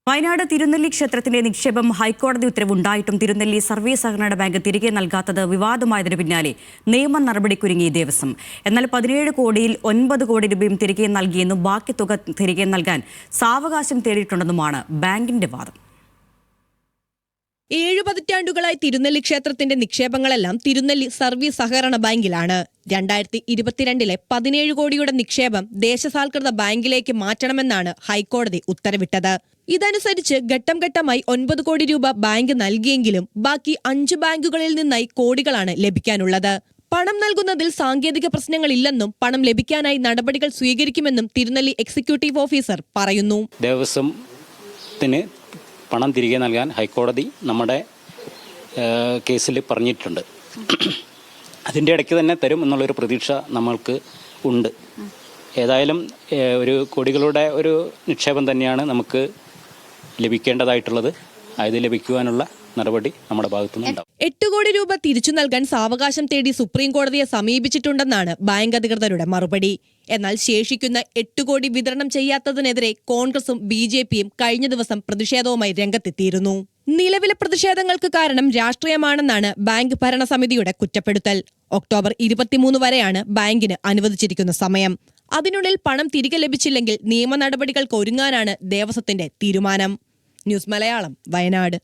വയനാട് തിരുനെല്ലി ക്ഷേത്രത്തിന്റെ നിക്ഷേപം ഹൈക്കോടതി ഉത്തരവുണ്ടായിട്ടും തിരുനെല്ലി സർവീസ് സഹകരണ ബാങ്ക് തിരികെ നൽകാത്തത് വിവാദമായതിനു പിന്നാലെ നിയമ നടപടിക്കുരുങ്ങി ദേവസ്വം. എന്നാൽ 17 കോടിയിൽ 9 കോടി രൂപയും തിരികെ നൽകിയെന്നും ബാക്കി തുക തിരികെ നൽകാൻ സാവകാശം തേടിയിട്ടുണ്ടെന്നുമാണ് ബാങ്കിന്റെ വാദം. 7 പതിറ്റാണ്ടുകളായി തിരുനെല്ലി ക്ഷേത്രത്തിന്റെ നിക്ഷേപങ്ങളെല്ലാം തിരുനെല്ലി സർവീസ് സഹകരണ ബാങ്കിലാണ്. 2022 17 കോടിയുടെ നിക്ഷേപം ദേശസാൽകൃത ബാങ്കിലേക്ക് മാറ്റണമെന്നാണ് ഹൈക്കോടതി ഉത്തരവിട്ടത്. ഇതനുസരിച്ച് ഘട്ടം ഘട്ടമായി 9 കോടി രൂപ ബാങ്ക് നൽകിയെങ്കിലും ബാക്കി 5 ബാങ്കുകളിൽ നിന്നായി കോടികളാണ് ലഭിക്കാനുള്ളത്. പണം നൽകുന്നതിൽ സാങ്കേതിക പ്രശ്നങ്ങളില്ലെന്നും പണം ലഭിക്കാനായി നടപടികൾ സ്വീകരിക്കുമെന്നും തിരുനെല്ലി എക്സിക്യൂട്ടീവ് ഓഫീസർ പറയുന്നു. ദേവസ്വത്തിന് പണം തിരികെ നൽകാൻ ഹൈക്കോടതി നമ്മുടെ കേസിൽ പറഞ്ഞിട്ടുണ്ട്. അതിൻ്റെ ഇടയ്ക്ക് തന്നെ തരും എന്നുള്ളൊരു പ്രതീക്ഷ നമ്മൾക്ക് ഉണ്ട്. ഏതായാലും ഒരു കോടികളുടെ ഒരു നിക്ഷേപം തന്നെയാണ് നമുക്ക് ലഭിക്കേണ്ടതായിട്ടുള്ളത്. അത് ലഭിക്കുവാനുള്ള നടപടി നമ്മുടെ ഭാഗത്തുനിന്നുണ്ടാവും. 8 കോടി രൂപ തിരിച്ചു നൽകാൻ സാവകാശം തേടി സുപ്രീം കോടതിയെ സമീപിച്ചിട്ടുണ്ടെന്നാണ് ബാങ്ക് അധികൃതരുടെ മറുപടി. എന്നാൽ ശേഷിക്കുന്ന 8 കോടി വിതരണം ചെയ്യാത്തതിനെതിരെ കോൺഗ്രസും BJPയും കഴിഞ്ഞ ദിവസം പ്രതിഷേധവുമായി രംഗത്തെത്തിയിരുന്നു. നിലവിലെ പ്രതിഷേധങ്ങൾക്ക് കാരണം രാഷ്ട്രീയമാണെന്നാണ് ബാങ്ക് ഭരണസമിതിയുടെ കുറ്റപ്പെടുത്തൽ. ഒക്ടോബർ 23 വരെയാണ് ബാങ്കിന് അനുവദിച്ചിരിക്കുന്ന സമയം. അതിനുള്ളിൽ പണം തിരികെ ലഭിച്ചില്ലെങ്കിൽ നിയമ നടപടികൾക്ക് ഒരുങ്ങാനാണ് ദേവസ്വത്തിന്റെ തീരുമാനം. ന്യൂസ് മലയാളം, വയനാട്.